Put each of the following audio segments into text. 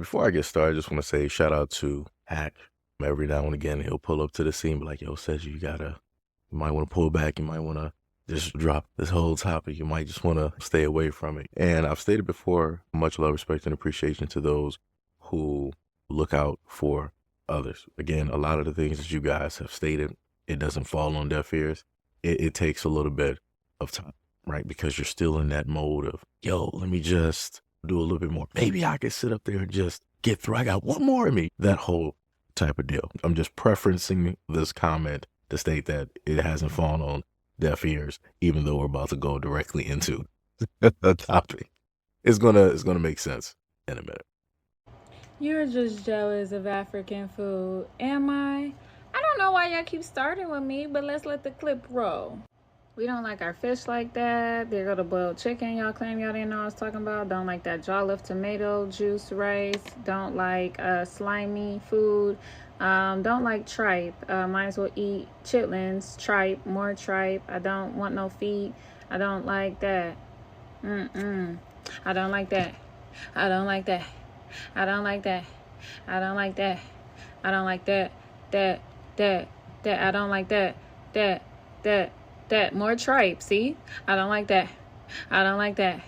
Before I get started, I just want to say shout out to Hack. Every now and again, he'll pull up to the scene, be like, yo, Seiji, you might want to pull back. You might want to just drop this whole topic. You might just want to stay away from it. And I've stated before, much love, respect, and appreciation to those who look out for others. Again, a lot of the things that you guys have stated, it doesn't fall on deaf ears. It takes a little bit of time, right? Because you're still in that mode of, yo, let me just do a little bit more. Maybe I could sit up there and just get through. I got one more in me. That whole type of deal. I'm just preferencing this comment to state that it hasn't fallen on deaf ears, even though we're about to go directly into the topic. It's gonna make sense in a minute. You're just jealous of African food, am I? I don't know why y'all keep starting with me, but let's let the clip roll. We don't like our fish like that. There go the boiled chicken y'all claim y'all didn't know I was talking about. Don't like that jollof tomato juice rice. Don't like slimy food. Don't like tripe. Might as well eat chitlins, tripe, more tripe. I don't want no feet. I don't like that. I don't like that. I don't like that. I don't like that. I don't like that. I don't like that. That. I don't like that. That. More tripe, see? I don't like that. I don't like that.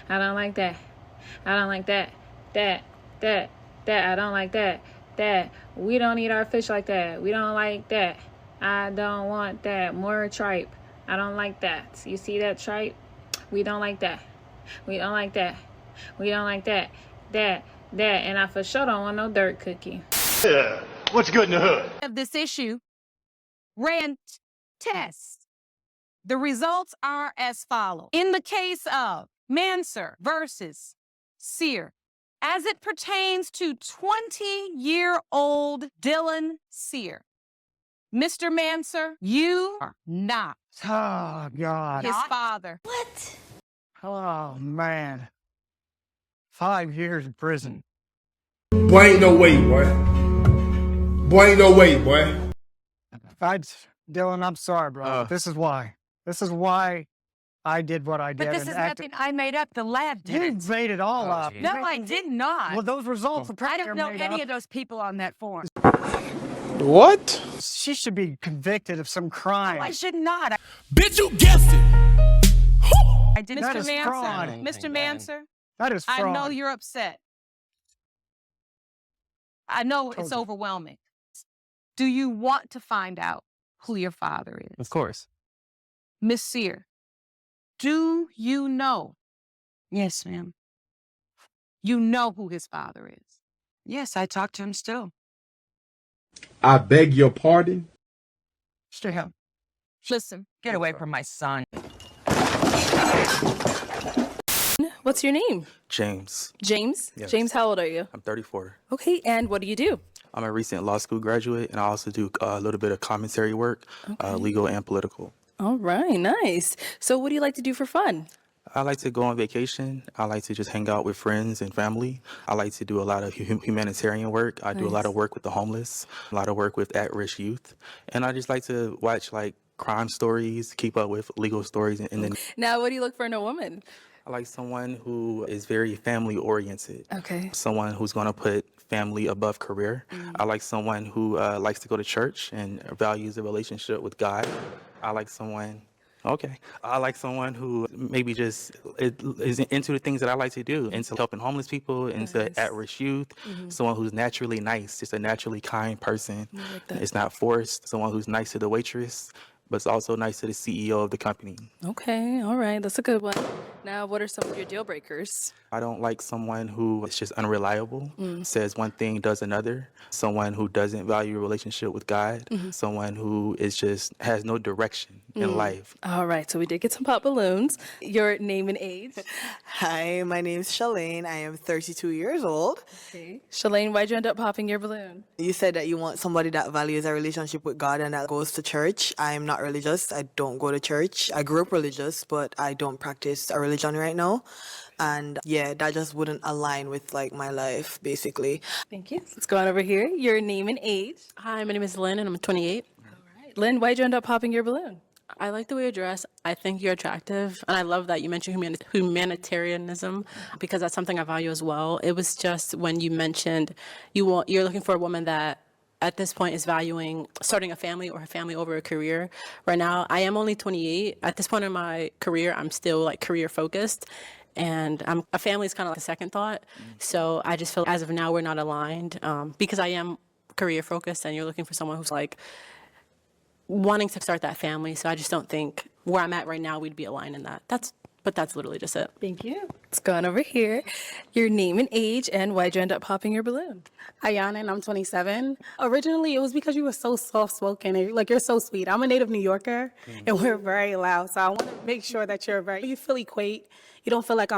I don't like that. I don't like that. That. I don't like that. That. We don't eat our fish like that. We don't like that. I don't want that. More tripe. I don't like that. You see that tripe? We don't like that. We don't like that. We don't like that. That. And I for sure don't want no dirt cookie. Yeah. What's good in the hood? Of this issue, rant tests. The results are as follows. In the case of Manser versus Seer, as it pertains to 20-year-old Dylan Seer, Mr. Manser, you are not Oh, God. his father. What? Oh, man. 5 years in prison. Boy, ain't no way, boy. Boy, ain't no way, boy. Dylan, I'm sorry, bro. This is why. This is why I did what I did. But this is nothing I made up. The lab did You it. made it all up. No, I did not. Well, those results I don't know made any up. of those people on that form. What? She should be convicted of some crime. I should not. Bitch, you guessed it. I did. That Mr. is Manser, fraud. Mr. Manser, That is fraud. I know you're upset. I know it's Totally. overwhelming. Do you want to find out who your father is? Of course. Miss Seer, do you know? Yes, ma'am. You know who his father is. Yes, I talk to him still. I beg your pardon? Stay up. Listen, Get away from my son. What's your name? James. James? Yes. James, how old are you? I'm 34. Okay, and what do you do? I'm a recent law school graduate, and I also do a little bit of commentary work, legal and political. All right, nice. So what do you like to do for fun? I like to go on vacation. I like to just hang out with friends and family. I like to do a lot of humanitarian work. I do a lot of work with the homeless, a lot of work with at-risk youth. And I just like to watch like crime stories, keep up with legal stories. And then Now, what do you look for in a woman? I like someone who is very family oriented. Okay. Someone who's going to put family above career. I like someone who likes to go to church and values a relationship with God. I like someone who maybe just is into the things that I like to do, into helping homeless people, into at-risk youth, someone who's naturally nice, just a naturally kind person. like that. It's not forced, someone who's nice to the waitress, but it's also nice to the CEO of the company. Okay, all right, that's a good one. Now, what are some of your deal breakers? I don't like someone who is just unreliable, says one thing, does another. Someone who doesn't value a relationship with God. Someone who is just has no direction in life. All right, so we did get some pop balloons. Your name and age? Hi, my name's Shalane. I am 32 years old. Okay. Shalane, why'd you end up popping your balloon? You said that you want somebody that values a relationship with God and that goes to church. I'm not religious. I don't go to church. I grew up religious, but I don't practice a religion right now. And yeah, that just wouldn't align with like my life, basically. Thank you. Let's go on over here. Your name and age? Hi, my name is Lynn, and I'm 28. All right. Lynn, why'd you end up popping your balloon? I like the way you dress. I think you're attractive. And I love that you mentioned humanitarianism because that's something I value as well. It was just when you mentioned you're looking for a woman that at this point is valuing starting a family or a family over a career. Right now, I am only 28. At this point in my career, I'm still like career focused. And a family is kind of like a second thought. So I just feel as of now, we're not aligned because I am career focused and you're looking for someone who's like wanting to start that family. So I just don't think where I'm at right now, we'd be aligned in that. But that's literally just it. Thank you. Let's go on over here. Your name and age, and why'd you end up popping your balloon? Ayana, and I'm 27. Originally, it was because you were so soft-spoken. And, like, you're so sweet. I'm a native New Yorker, and we're very loud. So I want to make sure that you feel equate. You don't feel like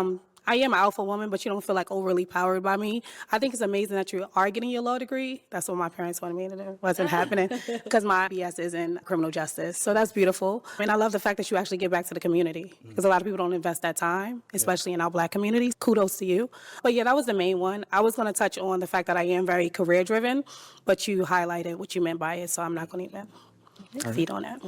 I am an alpha woman, but you don't feel like overly powered by me. I think it's amazing that you are getting your law degree. That's what my parents wanted me to do. Wasn't happening because my BS is in criminal justice. So that's beautiful. And I love the fact that you actually give back to the community because a lot of people don't invest that time, especially in our Black communities. Kudos to you. But yeah, that was the main one. I was going to touch on the fact that I am very career driven, but you highlighted what you meant by it. So I'm not going to even feed on that.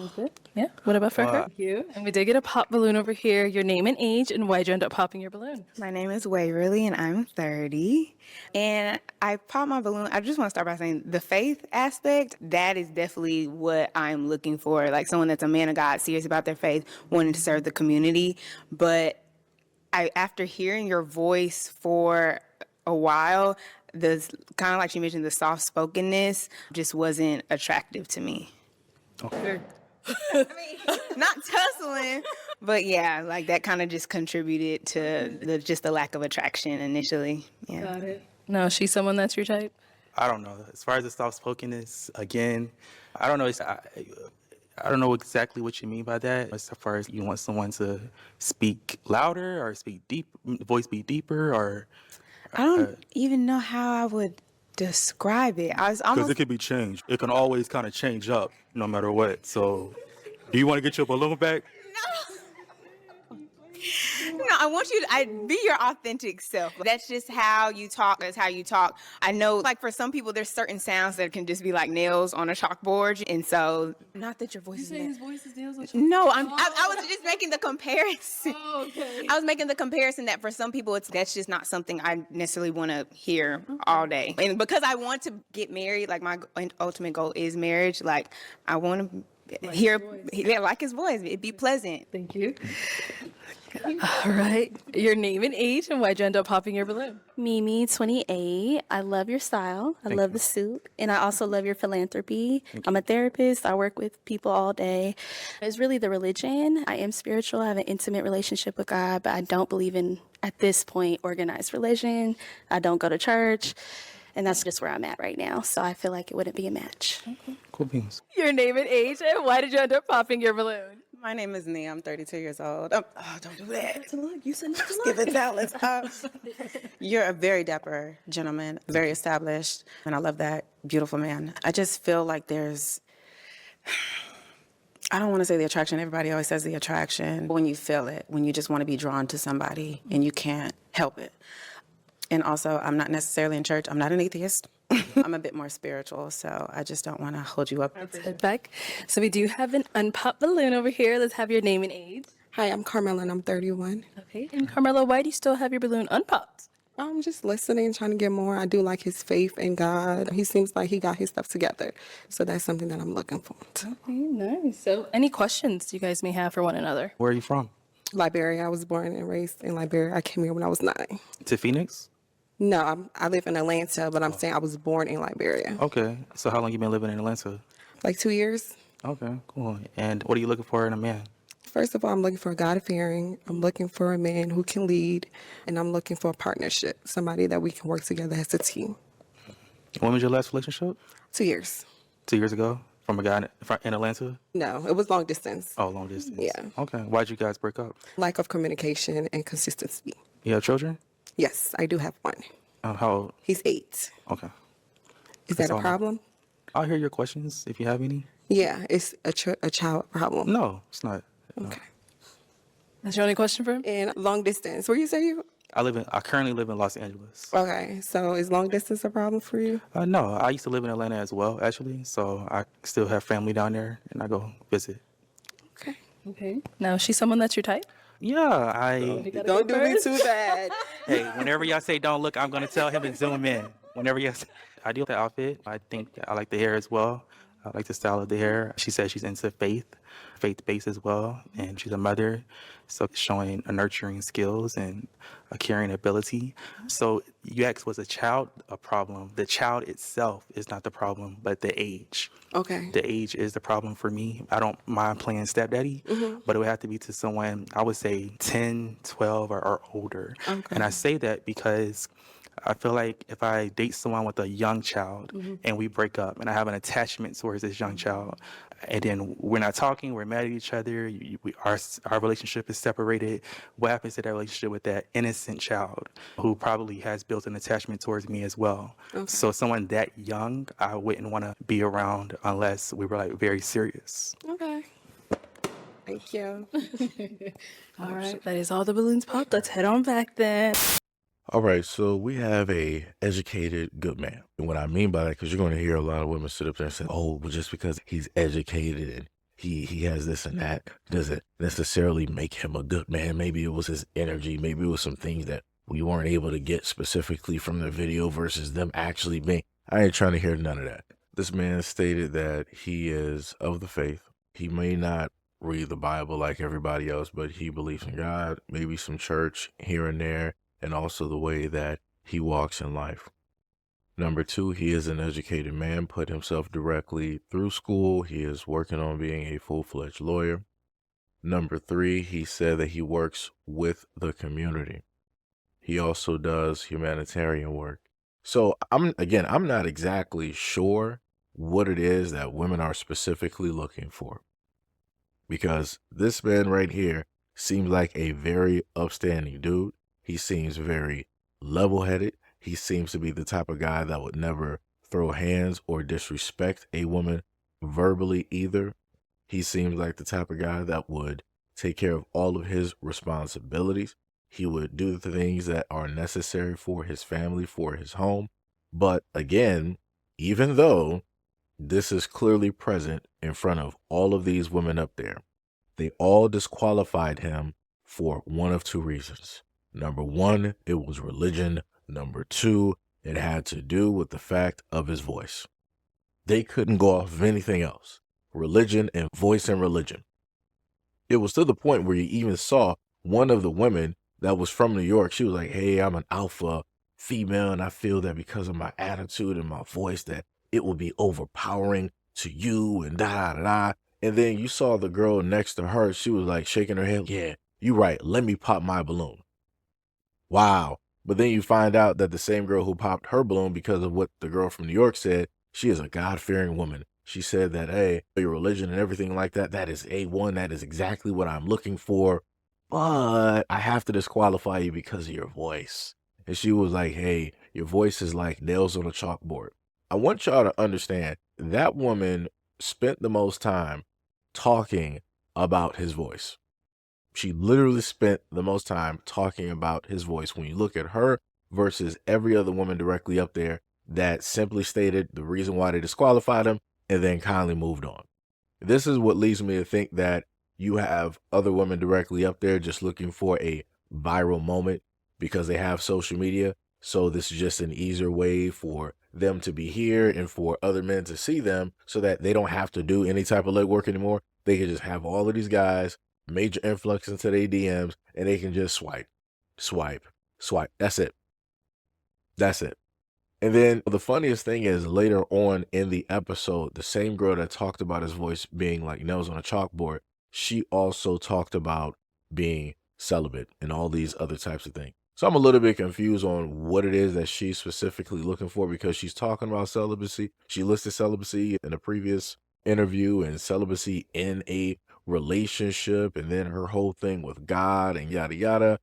Yeah. What about for her? Thank you. And we did get a pop balloon over here. Your name and age, and why'd you end up popping your balloon? My name is Waverly, and I'm 30. And I popped my balloon. I just want to start by saying the faith aspect, that is definitely what I'm looking for. Like someone that's a man of God, serious about their faith, wanting to serve the community. But after hearing your voice for a while, kind of like you mentioned, the soft-spokenness just wasn't attractive to me. Okay. I mean, not tussling, but yeah, like that kind of just contributed to the lack of attraction initially. Yeah. Got it. No, she's someone that's your type? I don't know. As far as the soft-spokenness, again, I don't know. I don't know exactly what you mean by that. As far as you want someone to speak louder or speak deep, voice be deeper, or I don't even know how I would describe it. Because it could be changed. It can always kind of change up no matter what. So, do you want to get your balloon back? No, I want you to be your authentic self. That's just how you talk. That's how you talk. I know, like, for some people, there's certain sounds that can just be like nails on a chalkboard. And so, not that your voice is his voice is nails on a chalkboard? No, I was just making the comparison. Oh, okay. I was making the comparison that for some people, that's just not something I necessarily want to hear all day. And because I want to get married, like my ultimate goal is marriage. Like, I want to like his voice. It'd be pleasant. Thank you. All right. Your name and age, and why'd you end up popping your balloon? Mimi, 28. I love your style. I love the suit. And I also love your philanthropy. I'm a therapist. I work with people all day. It's really the religion. I am spiritual. I have an intimate relationship with God, but I don't believe in, at this point, organized religion. I don't go to church. And that's just where I'm at right now. So I feel like it wouldn't be a match. Okay. Cool beans. Your name and age, and why did you end up popping your balloon? My name is Nia. I'm 32 years old. Oh, don't do that. Look, you said not to Give it talent. You're a very dapper gentleman, very established, and I love that. Beautiful man. I just feel like I don't want to say the attraction. Everybody always says the attraction. When you feel it, when you just want to be drawn to somebody and you can't help it. And also, I'm not necessarily in church. I'm not an atheist. I'm a bit more spiritual, so I just don't want to hold you up. Let's head back. So we do have an unpopped balloon over here. Let's have your name and age. Hi, I'm Carmela, and I'm 31. Okay. And Carmela, why do you still have your balloon unpopped? I'm just listening, trying to get more. I do like his faith in God. He seems like he got his stuff together. So that's something that I'm looking for. Okay, nice. So any questions you guys may have for one another? Where are you from? Liberia. I was born and raised in Liberia. I came here when I was 9. To Phoenix? No, I live in Atlanta, but I'm saying I was born in Liberia. Okay. So how long you been living in Atlanta? Like 2 years. Okay, cool. And what are you looking for in a man? First of all, I'm looking for a God-fearing. I'm looking for a man who can lead, and I'm looking for a partnership, somebody that we can work together as a team. When was your last relationship? 2 years. 2 years ago? From a guy in Atlanta? No, it was long distance. Oh, long distance. Yeah. Okay. Why'd you guys break up? Lack of communication and consistency. You have children? Yes, I do have one. How old? He's 8. Okay. Is that a problem? I'll hear your questions if you have any. Yeah, it's a child problem. No, it's not. Okay. That's your only question for him? And long distance. Where you say you? I currently live in Los Angeles. Okay, so is long distance a problem for you? No, I used to live in Atlanta as well, actually. So I still have family down there, and I go visit. Okay. Okay. Now, is she someone that's your type? Yeah, You gotta Don't go do me first. too bad. hey, whenever y'all say don't look, I'm gonna tell him to zoom in. Whenever y'all say, I do the outfit. I think I like the hair as well. I like the style of the hair. She says she's into faith-based as well, and she's a mother, so showing a nurturing skills and a caring ability. So you asked, was a child a problem? The child itself is not the problem, but the age. Okay. The age is the problem for me. I don't mind playing stepdaddy, but it would have to be to someone, I would say 10, 12, or older. Okay. And I say that because I feel like if I date someone with a young child and we break up and I have an attachment towards this young child, and then we're not talking, we're mad at each other, our relationship is separated, what happens to that relationship with that innocent child who probably has built an attachment towards me as well? Okay. So someone that young, I wouldn't want to be around unless we were like very serious. Okay. Thank you. All right. That is all the balloons popped. Let's head on back then. All right, so we have a educated good man. And what I mean by that, because you're going to hear a lot of women sit up there and say, oh, well, just because he's educated and he has this and that, doesn't necessarily make him a good man. Maybe it was his energy. Maybe it was some things that we weren't able to get specifically from the video versus them actually being. I ain't trying to hear none of that. This man stated that he is of the faith. He may not read the Bible like everybody else, but he believes in God, maybe some church here and there, and also the way that he walks in life. Number 2, he is an educated man, put himself directly through school. He is working on being a full-fledged lawyer. Number 3, he said that he works with the community. He also does humanitarian work. So I'm not exactly sure what it is that women are specifically looking for, because this man right here seems like a very upstanding dude. He seems very level-headed. He seems to be the type of guy that would never throw hands or disrespect a woman verbally either. He seems like the type of guy that would take care of all of his responsibilities. He would do the things that are necessary for his family, for his home. But again, even though this is clearly present in front of all of these women up there, they all disqualified him for one of 2 reasons. Number 1, it was religion. Number 2, it had to do with the fact of his voice. They couldn't go off of anything else. Religion and voice and religion. It was to the point where you even saw one of the women that was from New York. She was like, hey, I'm an alpha female, and I feel that because of my attitude and my voice that it will be overpowering to you and da-da-da-da. And then you saw the girl next to her. She was like shaking her head. Yeah, you right. Let me pop my balloon. Wow. But then you find out that the same girl who popped her balloon because of what the girl from New York said, she is a God-fearing woman. She said that, hey, your religion and everything like that, that is A1. That is exactly what I'm looking for. But I have to disqualify you because of your voice. And she was like, hey, your voice is like nails on a chalkboard. I want y'all to understand that woman spent the most time talking about his voice. She literally spent the most time talking about his voice. When you look at her versus every other woman directly up there that simply stated the reason why they disqualified him and then kindly moved on. This is what leads me to think that you have other women directly up there just looking for a viral moment because they have social media. So this is just an easier way for them to be here and for other men to see them so that they don't have to do any type of legwork anymore. They can just have all of these guys, major influx into their DMs, and they can just swipe, swipe, swipe. That's it. That's it. And then the funniest thing is later on in the episode, the same girl that talked about his voice being like nails on a chalkboard, she also talked about being celibate and all these other types of things. So I'm a little bit confused on what it is that she's specifically looking for, because she's talking about celibacy. She listed celibacy in a previous interview and celibacy in a relationship, and then her whole thing with God and yada yada.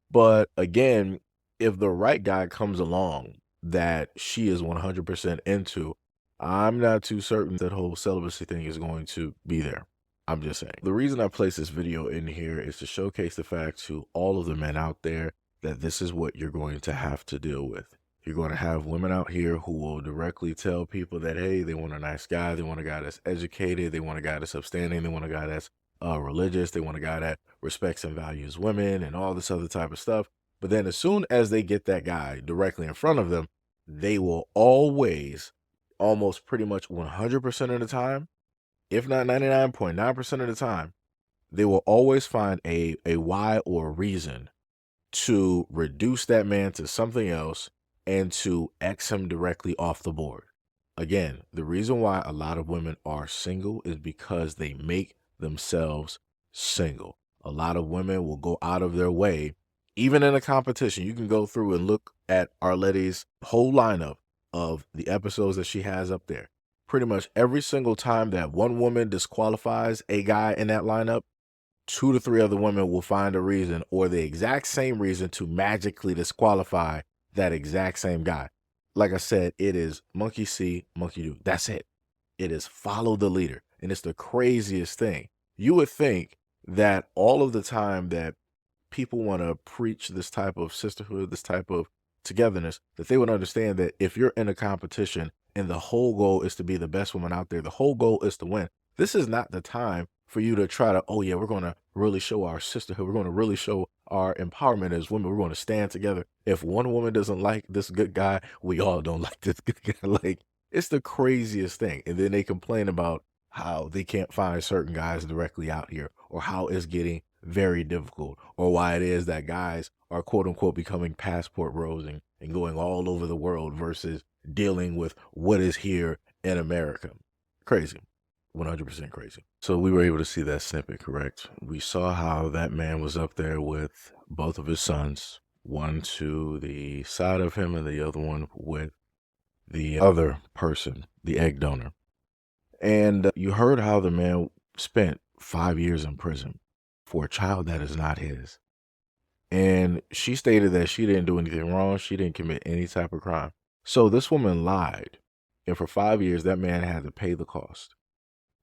But again, if the right guy comes along that she is 100% into, I'm not too certain that whole celibacy thing is going to be there. I'm just saying. The reason I place this video in here is to showcase the fact to all of the men out there that this is what you're going to have to deal with. You're going to have women out here who will directly tell people that, hey, they want a nice guy. They want a guy that's educated. They want a guy that's upstanding. They want a guy that's religious. They want a guy that respects and values women and all this other type of stuff. But then as soon as they get that guy directly in front of them, they will always, almost pretty much 100% of the time, if not 99.9% of the time, they will always find a why or a reason to reduce that man to something else and to X him directly off the board. Again, the reason why a lot of women are single is because they make themselves single. A lot of women will go out of their way, even in a competition. You can go through and look at Arletty's whole lineup of the episodes that she has up there. Pretty much every single time that one woman disqualifies a guy in that lineup, 2 to 3 other women will find a reason or the exact same reason to magically disqualify that exact same guy. Like I said, it is monkey see, monkey do. That's it. It is follow the leader. And it's the craziest thing. You would think that all of the time that people want to preach this type of sisterhood, this type of togetherness, that they would understand that if you're in a competition and the whole goal is to be the best woman out there, the whole goal is to win. This is not the time for you to try to, oh yeah, we're going to really show our sisterhood. We're going to really show our empowerment as women. We're going to stand together. If one woman doesn't like this good guy, we all don't like this good guy. Like, it's the craziest thing. And then they complain about how they can't find certain guys directly out here, or how it's getting very difficult, or why it is that guys are quote unquote becoming passport bros and going all over the world versus dealing with what is here in America. Crazy. 100% crazy. So we were able to see that snippet, correct? We saw how that man was up there with both of his sons, one to the side of him and the other one with the other person, the egg donor. And you heard how the man spent 5 years in prison for a child that is not his. And she stated that she didn't do anything wrong. She didn't commit any type of crime. So this woman lied. And for 5 years, that man had to pay the cost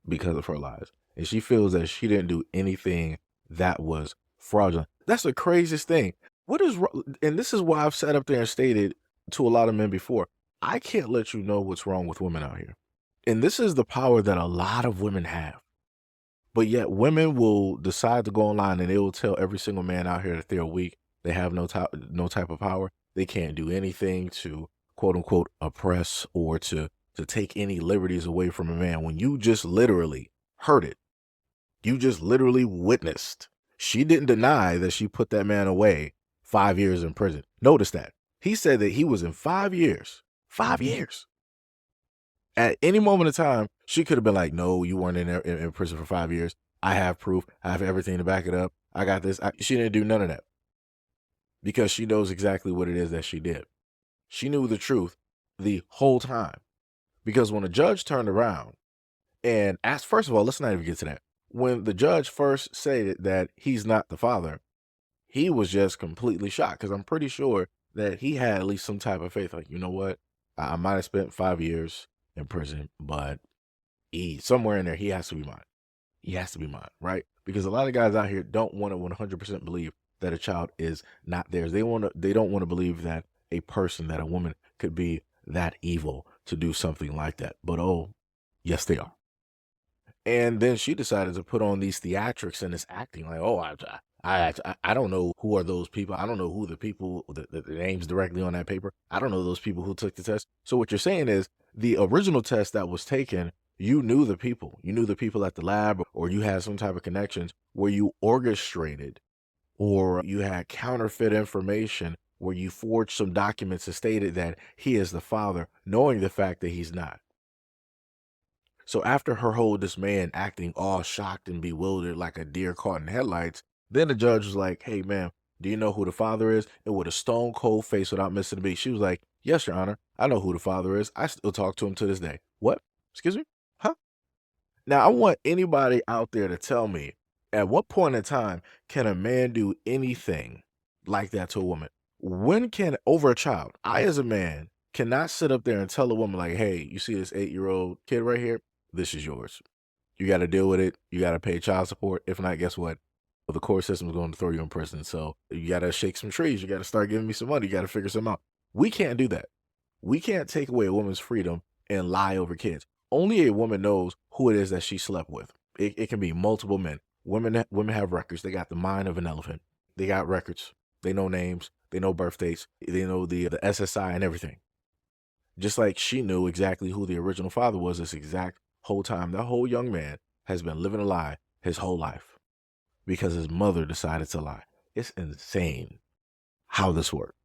because of her lies. And she feels that she didn't do anything that was fraudulent. That's the craziest thing. What is wrong? And this is why I've sat up there and stated to a lot of men before, I can't let you know what's wrong with women out here. And this is the power that a lot of women have. But yet women will decide to go online and they will tell every single man out here that they're weak. They have no type of power. They can't do anything to quote unquote oppress or to take any liberties away from a man, when you just literally heard it. You just literally witnessed. She didn't deny that she put that man away 5 years in prison. Notice that. He said that he was in 5 years. 5 years. At any moment of time, she could have been like, no, you weren't in prison for 5 years. I have proof. I have everything to back it up. I got this. She didn't do none of that. Because she knows exactly what it is that she did. She knew the truth the whole time. Because when a judge turned around and asked, first of all, let's not even get to that. When the judge first said that he's not the father, he was just completely shocked, because I'm pretty sure that he had at least some type of faith. Like, you know what? I might have spent 5 years in prison, but somewhere in there, he has to be mine. He has to be mine, right? Because a lot of guys out here don't want to 100% believe that a child is not theirs. They don't want to believe that a person, that a woman could be that evil to do something like that. But oh, yes, they are. And then she decided to put on these theatrics and this acting like, oh, I don't know who are those people. I don't know who the people, the names directly on that paper. I don't know those people who took the test. So what you're saying is the original test that was taken, you knew the people. You knew the people at the lab, or you had some type of connections where you orchestrated, or you had counterfeit information where you forged some documents that stated that he is the father, knowing the fact that he's not. So after her whole dismay and acting all shocked and bewildered like a deer caught in headlights, then the judge was like, hey, ma'am, do you know who the father is? And with a stone cold face without missing a beat, she was like, yes, Your Honor, I know who the father is. I still talk to him to this day. What? Excuse me? Huh? Now, I want anybody out there to tell me, at what point in time can a man do anything like that to a woman? When can, over a child, I as a man cannot sit up there and tell a woman like, hey, you see this 8-year-old kid right here? This is yours. You got to deal with it. You got to pay child support. If not, guess what? The court system is going to throw you in prison. So you got to shake some trees. You got to start giving me some money. You got to figure something out. We can't do that. We can't take away a woman's freedom and lie over kids. Only a woman knows who it is that she slept with. It can be multiple men. Women have records. They got the mind of an elephant. They got records. They know names. They know birth dates. They know the SSI and everything. Just like she knew exactly who the original father was this exact whole time. That whole young man has been living a lie his whole life because his mother decided to lie. It's insane how this works.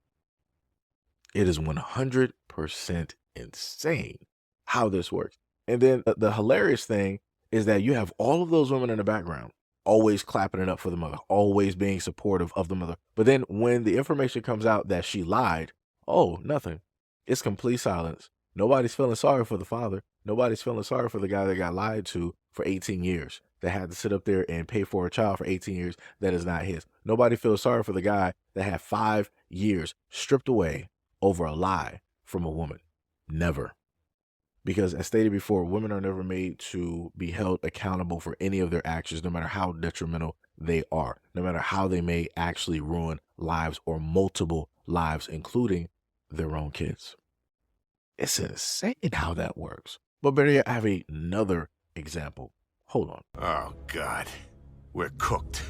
It is 100% insane how this works. And then the hilarious thing is that you have all of those women in the background always clapping it up for the mother, always being supportive of the mother. But then when the information comes out that she lied, oh, nothing. It's complete silence. Nobody's feeling sorry for the father. Nobody's feeling sorry for the guy that got lied to for 18 years, that had to sit up there and pay for a child for 18 years that is not his. Nobody feels sorry for the guy that had 5 years stripped away over a lie from a woman. Never. Because as stated before, women are never made to be held accountable for any of their actions, no matter how detrimental they are, no matter how they may actually ruin lives or multiple lives, including their own kids. It's insane how that works. But better yet, I have another example. Hold on. Oh, God. We're cooked.